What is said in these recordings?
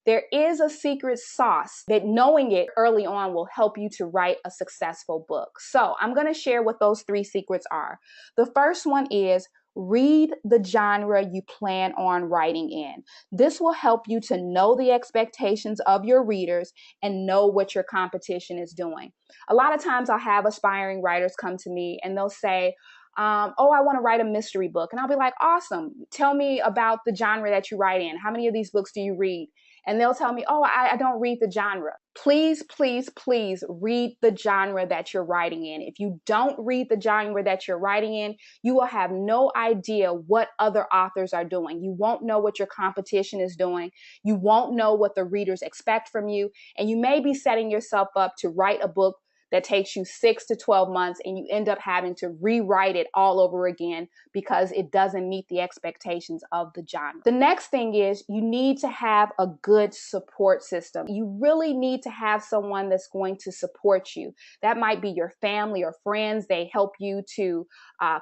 there is a secret sauce that knowing it early on will help you to write a successful book. So I'm going to share what those 3 secrets are. The first one is read the genre you plan on writing in. This will help you to know the expectations of your readers and know what your competition is doing. A lot of times I'll have aspiring writers come to me and they'll say, oh, I want to write a mystery book. And I'll be like, awesome. Tell me about the genre that you write in. How many of these books do you read? And they'll tell me, oh, I don't read the genre. Please, please, please read the genre that you're writing in. If you don't read the genre that you're writing in, you will have no idea what other authors are doing. You won't know what your competition is doing. You won't know what the readers expect from you. And you may be setting yourself up to write a book that takes you 6 to 12 months and you end up having to rewrite it all over again because it doesn't meet the expectations of the genre. The next thing is you need to have a good support system. You really need to have someone that's going to support you. That might be your family or friends. They help you to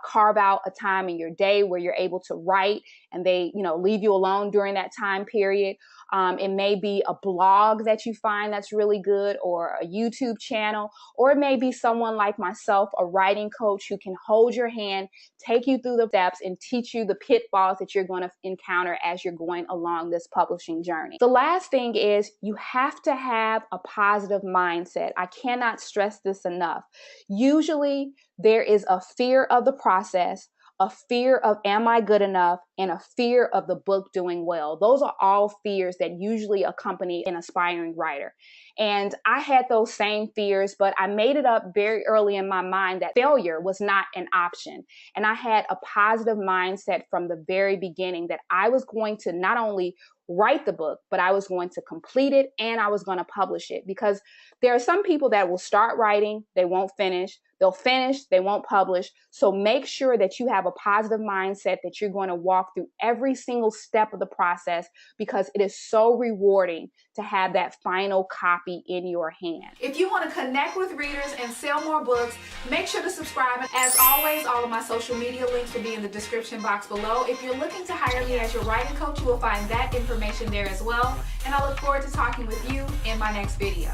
carve out a time in your day where you're able to write and they, leave you alone during that time period. It may be a blog that you find that's really good or a YouTube channel, or it may be someone like myself, a writing coach who can hold your hand, take you through the steps and teach you the pitfalls that you're going to encounter as you're going along this publishing journey. The last thing is you have to have a positive mindset. I cannot stress this enough. Usually there is a fear of the process, a fear of am I good enough, and a fear of the book doing well. Those are all fears that usually accompany an aspiring writer. And I had those same fears, but I made it up very early in my mind that failure was not an option. And I had a positive mindset from the very beginning that I was going to not only write the book, but I was going to complete it and I was going to publish it, because there are some people that will start writing, they won't finish. They'll finish, they won't publish. So make sure that you have a positive mindset that you're going to walk through every single step of the process, because it is so rewarding to have that final copy in your hand. If you want to connect with readers and sell more books, make sure to subscribe. And as always, all of my social media links will be in the description box below. If you're looking to hire me as your writing coach, you will find that information there as well. And I look forward to talking with you in my next video.